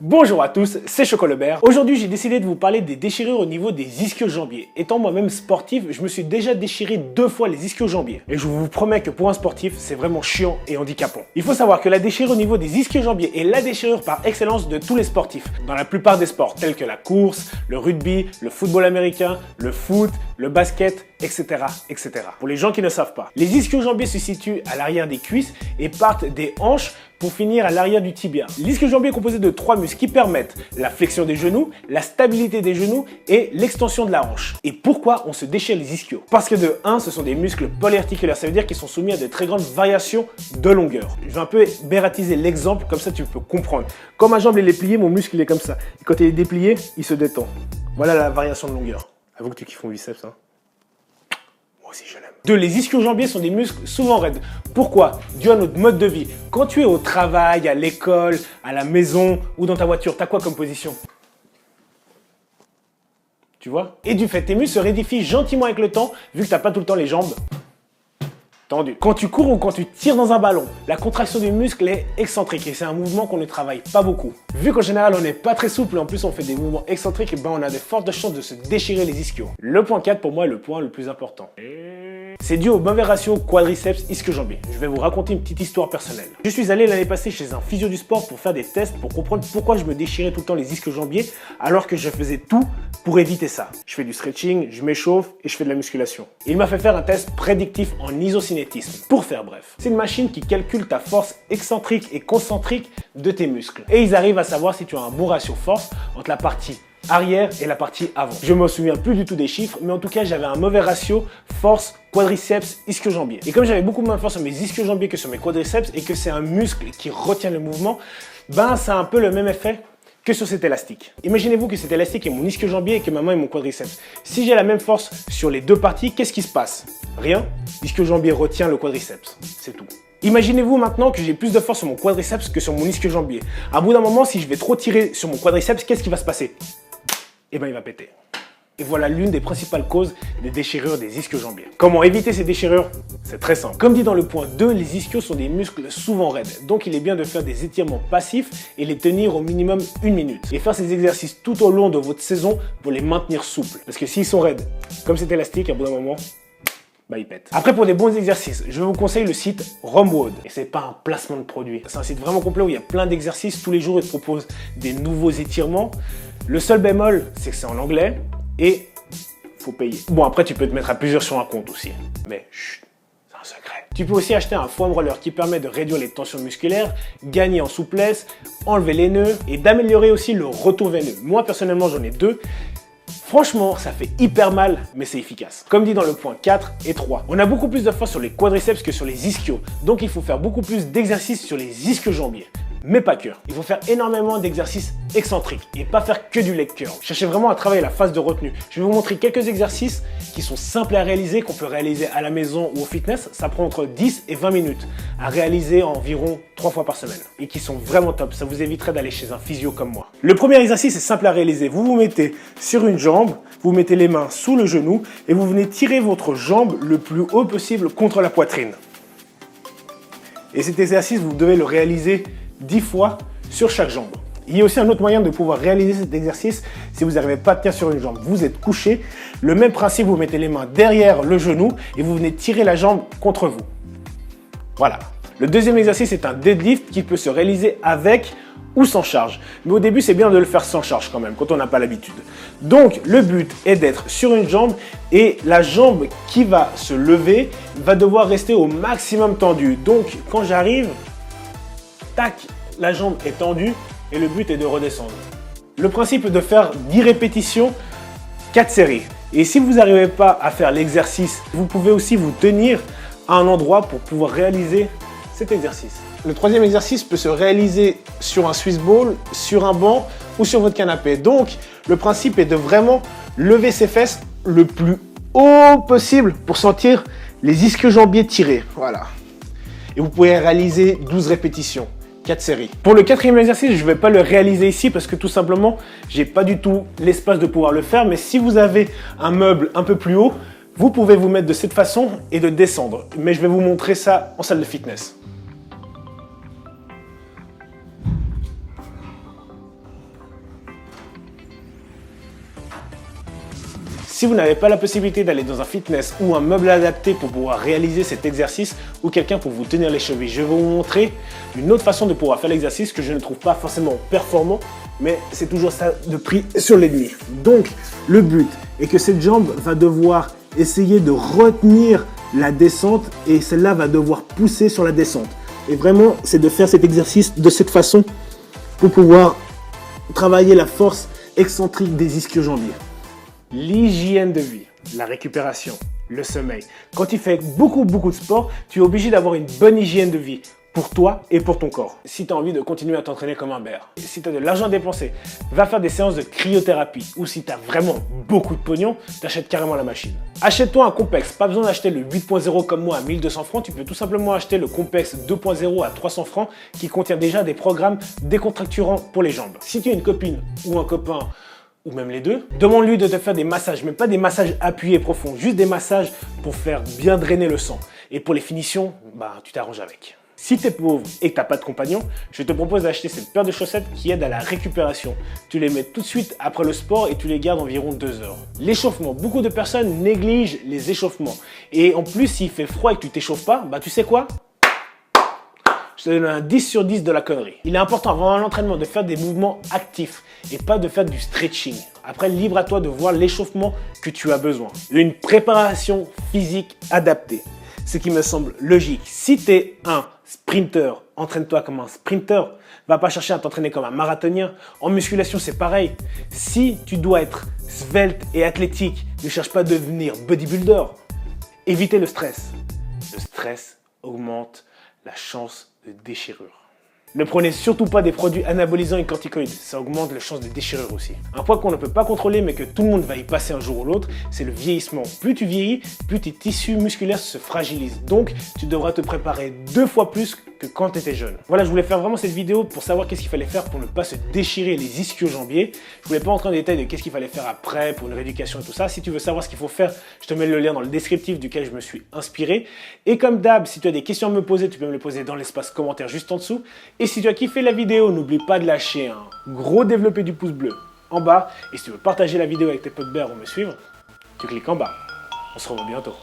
Bonjour à tous, c'est Chocolobert. Aujourd'hui, j'ai décidé de vous parler des déchirures au niveau des ischio-jambiers. Étant moi-même sportif, je me suis déjà déchiré 2 fois les ischio-jambiers. Et je vous promets que pour un sportif, c'est vraiment chiant et handicapant. Il faut savoir que la déchirure au niveau des ischio-jambiers est la déchirure par excellence de tous les sportifs. Dans la plupart des sports, tels que la course, le rugby, le football américain, le foot, le basket, etc., etc. Pour les gens qui ne savent pas, les ischio-jambiers se situent à l'arrière des cuisses et partent des hanches pour finir à l'arrière du tibia. L'ischio-jambier est composé de 3 muscles qui permettent la flexion des genoux, la stabilité des genoux et l'extension de la hanche. Et pourquoi on se déchire les ischios? Parce que de 1, ce sont des muscles polyarticulaires, ça veut dire qu'ils sont soumis à de très grandes variations de longueur. Je vais un peu bératiser l'exemple, comme ça tu peux comprendre. Quand ma jambe elle est pliée, mon muscle il est comme ça. Et quand il est déplié, il se détend. Voilà la variation de longueur. Avoue que tu kiffes mon biceps, hein. Moi aussi je l'aime. 2. Les ischio-jambiers sont des muscles souvent raides. Pourquoi? Dû à notre mode de vie. Quand tu es au travail, à l'école, à la maison ou dans ta voiture, t'as quoi comme position? Tu vois? Et du fait, tes muscles se raidifient gentiment avec le temps, vu que t'as pas tout le temps les jambes tendues. Quand tu cours ou quand tu tires dans un ballon, la contraction du muscle est excentrique et c'est un mouvement qu'on ne travaille pas beaucoup. Vu qu'en général on n'est pas très souple et en plus on fait des mouvements excentriques, et ben on a de fortes chances de se déchirer les ischios. Le point 4 pour moi est le point le plus important. C'est dû au mauvais ratio quadriceps ischio-jambier. Je vais vous raconter une petite histoire personnelle. Je suis allé l'année passée chez un physio du sport pour faire des tests pour comprendre pourquoi je me déchirais tout le temps les ischio-jambiers alors que je faisais tout pour éviter ça. Je fais du stretching, je m'échauffe et je fais de la musculation. Il m'a fait faire un test prédictif en isocinétisme. Pour faire bref, c'est une machine qui calcule ta force excentrique et concentrique de tes muscles. Et ils arrivent à savoir si tu as un bon ratio force entre la partie arrière et la partie avant. Je me souviens plus du tout des chiffres, mais en tout cas, j'avais un mauvais ratio force quadriceps ischio-jambier. Et comme j'avais beaucoup moins de force sur mes ischio-jambiers que sur mes quadriceps et que c'est un muscle qui retient le mouvement, ben ça a un peu le même effet que sur cet élastique. Imaginez-vous que cet élastique est mon ischio-jambier et que ma main est mon quadriceps. Si j'ai la même force sur les deux parties, qu'est-ce qui se passe? Rien. L'ischio-jambier retient le quadriceps. C'est tout. Imaginez-vous maintenant que j'ai plus de force sur mon quadriceps que sur mon ischio-jambier. À bout d'un moment, si je vais trop tirer sur mon quadriceps, qu'est-ce qui va se passer? Eh ben, il va péter. Et voilà l'une des principales causes des déchirures des ischio-jambiers. Comment éviter ces déchirures? C'est très simple. Comme dit dans le point 2, les ischios sont des muscles souvent raides. Donc il est bien de faire des étirements passifs et les tenir au minimum 1 minute. Et faire ces exercices tout au long de votre saison pour les maintenir souples. Parce que s'ils sont raides, comme cet élastique, à bout d'un moment, bah il pète. Après, pour des bons exercices, je vous conseille le site Romwood. Et c'est pas un placement de produit. C'est un site vraiment complet où il y a plein d'exercices. Tous les jours, ils te proposent des nouveaux étirements. Le seul bémol, c'est que c'est en anglais et faut payer. Bon, après, tu peux te mettre à plusieurs sur un compte aussi. Mais chut, c'est un secret. Tu peux aussi acheter un foam roller qui permet de réduire les tensions musculaires, gagner en souplesse, enlever les nœuds et d'améliorer aussi le retour veineux. Moi, personnellement, j'en ai 2. Franchement, ça fait hyper mal, mais c'est efficace. Comme dit dans le point 4 et 3, on a beaucoup plus de force sur les quadriceps que sur les ischios. Donc il faut faire beaucoup plus d'exercices sur les ischio-jambiers. Mais pas que. Il faut faire énormément d'exercices excentriques et pas faire que du leg curl. Cherchez vraiment à travailler la phase de retenue. Je vais vous montrer quelques exercices qui sont simples à réaliser, qu'on peut réaliser à la maison ou au fitness. Ça prend entre 10 et 20 minutes à réaliser environ 3 fois par semaine et qui sont vraiment top. Ça vous éviterait d'aller chez un physio comme moi. Le premier exercice est simple à réaliser. Vous vous mettez sur une jambe, vous mettez les mains sous le genou et vous venez tirer votre jambe le plus haut possible contre la poitrine. Et cet exercice, vous devez le réaliser 10 fois sur chaque jambe. Il y a aussi un autre moyen de pouvoir réaliser cet exercice si vous n'arrivez pas à tenir sur une jambe. Vous êtes couché, le même principe, vous mettez les mains derrière le genou et vous venez tirer la jambe contre vous. Voilà. Le deuxième exercice est un deadlift qui peut se réaliser avec ou sans charge. Mais au début, c'est bien de le faire sans charge quand même, quand on n'a pas l'habitude. Donc, le but est d'être sur une jambe et la jambe qui va se lever va devoir rester au maximum tendue. Donc, quand j'arrive, tac, la jambe est tendue et le but est de redescendre. Le principe est de faire 10 répétitions, 4 séries. Et si vous n'arrivez pas à faire l'exercice, vous pouvez aussi vous tenir à un endroit pour pouvoir réaliser cet exercice. Le troisième exercice peut se réaliser sur un Swiss ball, sur un banc ou sur votre canapé. Donc, le principe est de vraiment lever ses fesses le plus haut possible pour sentir les ischio-jambiers tirés. Voilà. Et vous pouvez réaliser 12 répétitions. 4 séries. Pour le quatrième exercice, je ne vais pas le réaliser ici parce que tout simplement, j'ai pas du tout l'espace de pouvoir le faire. Mais si vous avez un meuble un peu plus haut, vous pouvez vous mettre de cette façon et de descendre. Mais je vais vous montrer ça en salle de fitness. Si vous n'avez pas la possibilité d'aller dans un fitness ou un meuble adapté pour pouvoir réaliser cet exercice ou quelqu'un pour vous tenir les chevilles, je vais vous montrer une autre façon de pouvoir faire l'exercice que je ne trouve pas forcément performant, mais c'est toujours ça de prix sur l'ennemi. Donc, le but est que cette jambe va devoir essayer de retenir la descente et celle-là va devoir pousser sur la descente. Et vraiment, c'est de faire cet exercice de cette façon pour pouvoir travailler la force excentrique des ischio-jambiers. L'hygiène de vie, la récupération, le sommeil. Quand tu fais beaucoup de sport, tu es obligé d'avoir une bonne hygiène de vie pour toi et pour ton corps. Si tu as envie de continuer à t'entraîner comme un bear, si tu as de l'argent à dépenser, va faire des séances de cryothérapie. Ou si tu as vraiment beaucoup de pognon, t'achètes carrément la machine. Achète-toi un complexe, pas besoin d'acheter le 8.0 comme moi à 1200 francs, tu peux tout simplement acheter le complexe 2.0 à 300 francs qui contient déjà des programmes décontracturants pour les jambes. Si tu as une copine ou un copain, ou même les deux, demande-lui de te faire des massages, mais pas des massages appuyés profonds, juste des massages pour faire bien drainer le sang. Et pour les finitions, tu t'arranges avec. Si tu es pauvre et que tu n'as pas de compagnon, je te propose d'acheter cette paire de chaussettes qui aide à la récupération. Tu les mets tout de suite après le sport et tu les gardes environ 2 heures. L'échauffement, beaucoup de personnes négligent les échauffements. Et en plus, s'il fait froid et que tu t'échauffes pas, tu sais quoi ? Je te donne un 10 sur 10 de la connerie. Il est important avant l'entraînement de faire des mouvements actifs et pas de faire du stretching. Après, libre à toi de voir l'échauffement que tu as besoin. Une préparation physique adaptée. Ce qui me semble logique. Si tu es un sprinter, entraîne-toi comme un sprinter. Va pas chercher à t'entraîner comme un marathonien. En musculation, c'est pareil. Si tu dois être svelte et athlétique, ne cherche pas à devenir bodybuilder. Évitez le stress. Le stress augmente la chance de déchirure. Ne prenez surtout pas des produits anabolisants et corticoïdes, ça augmente les chances de déchirure aussi. Un point qu'on ne peut pas contrôler mais que tout le monde va y passer un jour ou l'autre, c'est le vieillissement. Plus tu vieillis, plus tes tissus musculaires se fragilisent. Donc, tu devras te préparer 2 fois plus que quand tu étais jeune. Voilà, je voulais faire vraiment cette vidéo pour savoir qu'est-ce qu'il fallait faire pour ne pas se déchirer les ischio-jambiers. Je voulais pas entrer en détail de qu'est-ce qu'il fallait faire après pour une rééducation et tout ça. Si tu veux savoir ce qu'il faut faire, je te mets le lien dans le descriptif duquel je me suis inspiré. Et comme d'hab, si tu as des questions à me poser, tu peux me les poser dans l'espace commentaire juste en dessous. Et si tu as kiffé la vidéo, n'oublie pas de lâcher un gros développé du pouce bleu en bas. Et si tu veux partager la vidéo avec tes potes bears ou me suivre, tu cliques en bas. On se revoit bientôt.